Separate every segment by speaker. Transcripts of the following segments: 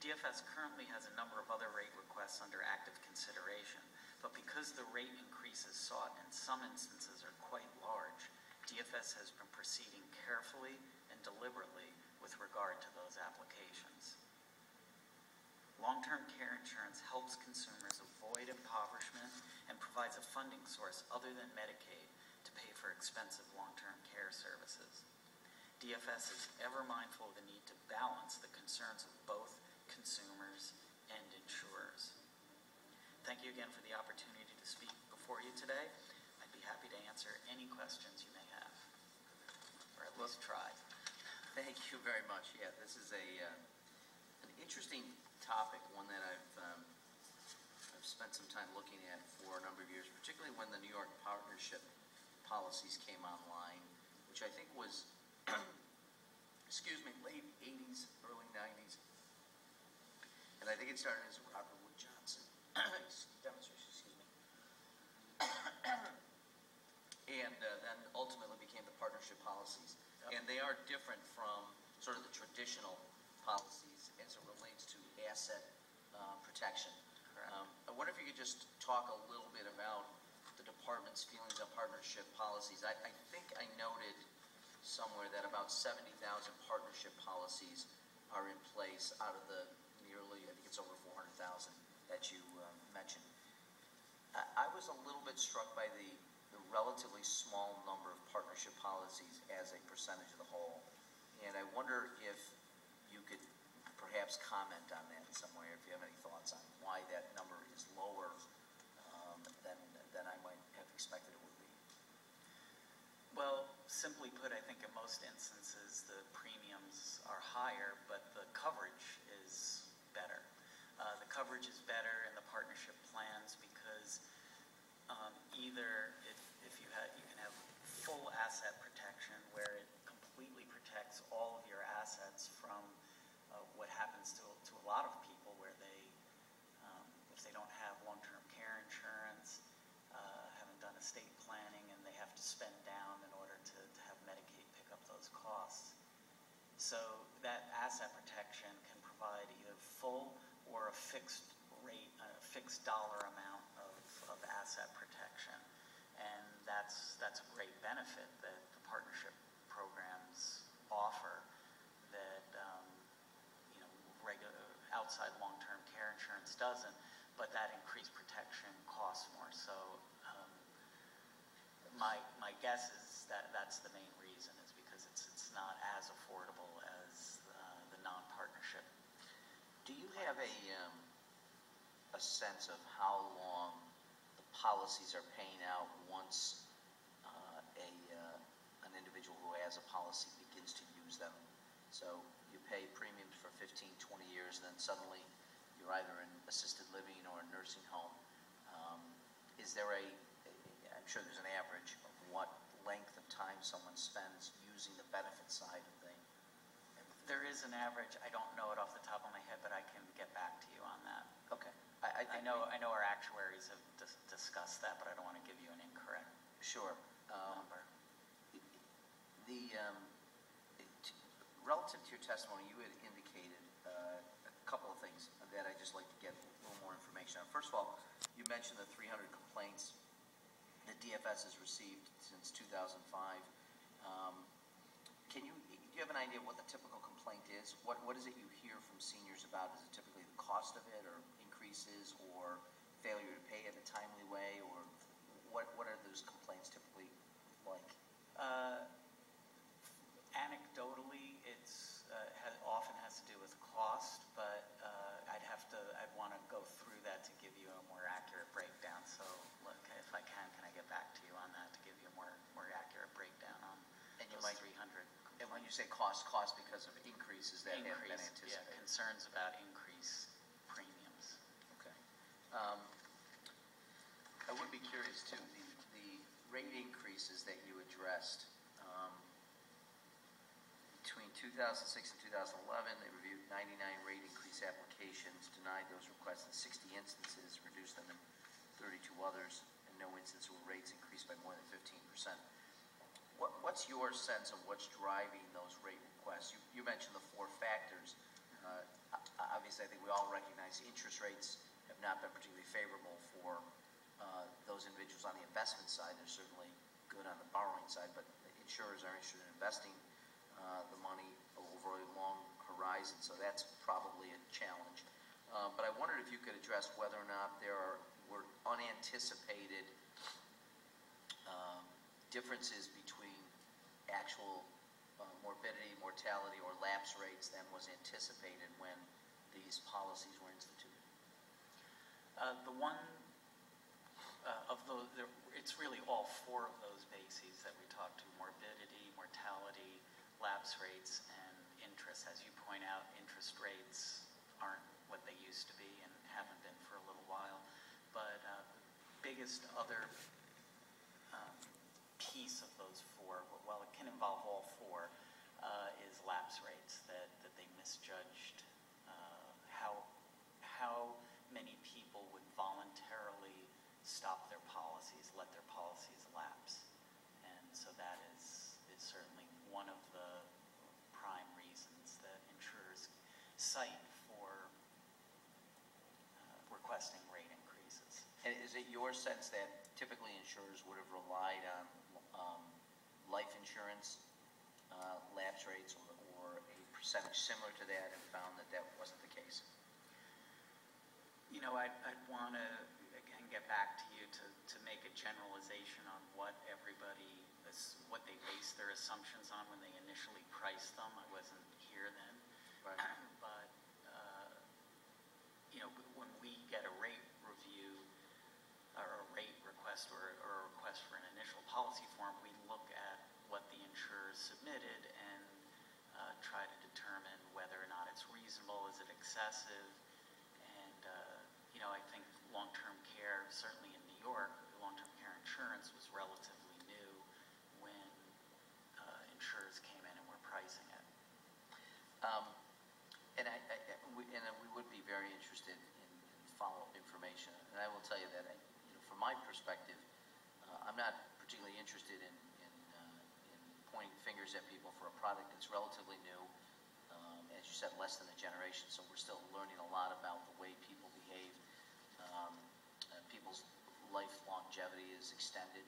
Speaker 1: DFS currently has a number of other rate requests under active consideration, but because the rate increases sought in some instances are quite large, DFS has been proceeding carefully and deliberately with regard to those applications. Long-term care insurance helps consumers avoid impoverishment and provides a funding source other than Medicaid to pay for expensive long-term care services. DFS is ever mindful of the need to balance the concerns of both consumers and insurers. Thank you again for the opportunity to speak before you today. I'd be happy to answer any questions you may have, or at least try.
Speaker 2: Thank you very much. Yeah, this is an interesting topic, one that I've spent some time looking at for a number of years, particularly when the New York partnership policies came online, which I think was, excuse me, late 80s, early 90s. And I think it started as Robert Wood Johnson demonstration, excuse me. And then ultimately became the partnership policies. Yep. And they are different from sort of the traditional policies as it relates to asset protection. I wonder if you could just talk a little bit about the department's feelings on partnership policies. I think I noted somewhere that about 70,000 partnership policies are in place out of the nearly, I think it's over 400,000 that you mentioned. I was a little bit struck by the relatively small number of partnership policies as a percentage of the whole. And I wonder if you could perhaps comment on that in some way, or if you have any thoughts on why that number is lower than I might have expected it would be.
Speaker 1: Well, simply put, I think in most instances the premiums are higher, but the coverage is better. The coverage is better in the partnership plans because either if you can have full asset protection where it completely protects all of your assets from what happens to a lot of people where they, if they don't have long-term care insurance, haven't done estate planning, and they have to spend down in order to have Medicaid pick up those costs. So that asset protection can provide either full or a fixed rate, a fixed dollar amount of asset protection. And that's a great benefit that the partnership programs offer that regular outside long-term care insurance doesn't, but that increased protection costs more. So my guess is that that's the main reason, is because it's not as affordable as the non-partnership.
Speaker 2: Do you have a sense of how long the policies are paying out once an individual who has a policy begins to use them? So you pay premiums for 15, 20 years, and then suddenly you're either in assisted living or a nursing home. Is there I'm sure there's an average of what length of time someone spends using the benefit side of things?
Speaker 1: There is an average. I don't know it off the top of my head, but I can get back to you on that.
Speaker 2: Okay.
Speaker 1: I know our actuaries have discussed that, but I don't want to give you an incorrect number.
Speaker 2: Relative to your testimony, you had indicated a couple of things that I'd just like to get a little more information on. First of all, you mentioned the 300 complaints that DFS has received since 2005. Do you have an idea what the typical complaint is? What is it you hear from seniors about? Is it typically the cost of it, or increases, or failure to pay in a timely way, or what are those complaints typically like?
Speaker 1: Anecdotally, it's often has to do with cost, but I'd want to go through that to give you a more accurate breakdown. So, look, if I can I get back to you on that to give you a more accurate breakdown on those 300 complaints.
Speaker 2: And when you say cost because of increases that have been anticipated?
Speaker 1: Yeah, concerns about increased premiums.
Speaker 2: Okay. I would be curious, too, the rate increases that you addressed. Between 2006 and 2011, they reviewed 99 rate increase applications, denied those requests in 60 instances, reduced them in 32 others, and no instance where rates increased by more than 15%. What's your sense of what's driving those rate requests? You mentioned the four factors. obviously, I think we all recognize interest rates have not been particularly favorable for those individuals on the investment side. They're certainly good on the borrowing side, but insurers are interested in investing the money over a long horizon, so that's probably a challenge. But I wondered if you could address whether or not were unanticipated differences between actual morbidity, mortality, or lapse rates than was anticipated when these policies were instituted.
Speaker 1: The one of those, it's really all four of those bases that we talked to: morbidity, mortality, lapse rates, and interest. As you point out, interest rates aren't what they used to be and haven't been for a little while. But biggest other piece of those four, while it can involve all four, is lapse rates, that they misjudged how many people would voluntarily stop their policies, let their policies lapse. And so that is certainly one of the prime reasons that insurers cite for requesting rate increases.
Speaker 2: And is it your sense that typically insurers would have relied on life insurance lapse rates or a percentage similar to that and found that that wasn't the case?
Speaker 1: You know, I'd want to, again, get back to you to make a generalization on what they base their assumptions on when they initially priced them. I wasn't here then.
Speaker 2: Right.
Speaker 1: But, you know, when we get a rate review or a rate request or a request for an initial policy form, we look at what the insurer submitted and try to determine whether or not it's reasonable, is it excessive. And, you know, I think long-term care, certainly in New York, long-term care insurance was relatively new when insurers came in and were pricing it.
Speaker 2: And we would be very interested in follow-up information. And I will tell you that, from my perspective, I'm not particularly interested in pointing fingers at people for a product that's relatively new. As you said, less than a generation, so we're still learning a lot about the way people behave. People's life longevity is extended,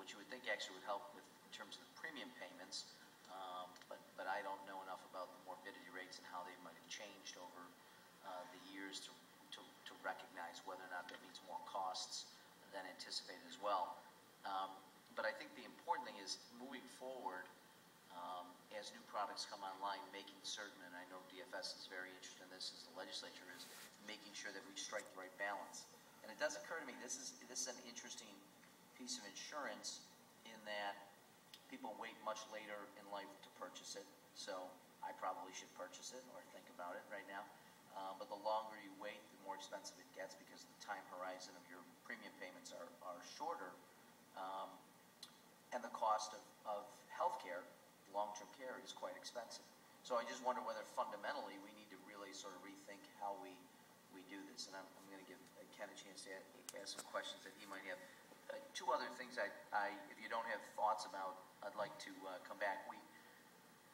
Speaker 2: which you would think actually would help in terms of the premium payments. But I don't know enough about the morbidity rates and how they might have changed over the years to recognize whether or not that means more costs than anticipated as well. But I think the important thing is moving forward, as new products come online, making certain, and I know DFS is very interested in this as the legislature is, making sure that we strike the right balance. And it does occur to me, this is an interesting piece of insurance in that people wait much later in life to purchase it. So I probably should purchase it or think about it right now. But the longer you wait, the more expensive it gets because the time horizon of your premium payments are shorter. And the cost of healthcare, long-term care, is quite expensive. So I just wonder whether fundamentally we need to really sort of rethink how we do this. And I'm going to give Ken a chance to ask some questions that he might have. Two other things if you don't have thoughts about, I'd like to come back.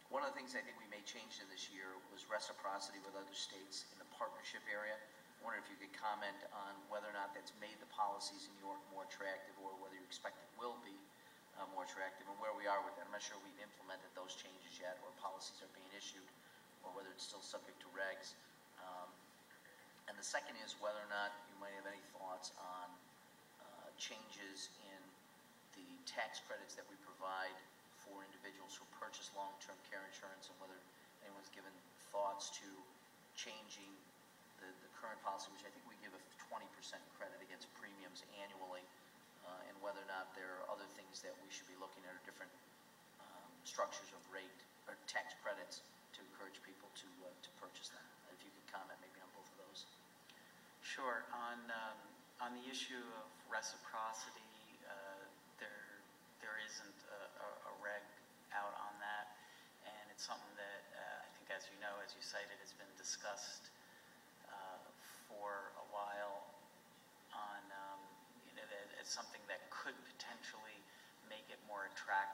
Speaker 2: One of the things I think we may change in this year was reciprocity with other states in the partnership area. I wonder if you could comment on whether or not that's made the policies in New York more attractive or whether you expect it will be more attractive and where we are with that. I'm not sure we've implemented those changes yet or policies are being issued or whether it's still subject to regs. And the second is whether or not you might have any thoughts on changes in the tax credits that we provide for individuals who purchase long-term care insurance and whether anyone's given thoughts to changing the current policy, which I think we give a 20% credit against premiums annually, and whether or not there are other things that we should be looking at or different structures of rate or tax credits to encourage people to purchase them. If you could comment maybe on both of those.
Speaker 1: Sure. On the issue of reciprocity, there isn't a reg out on that, and it's something that I think, as you know, as you cited, has been discussed for a while on, as something that could potentially make it more attractive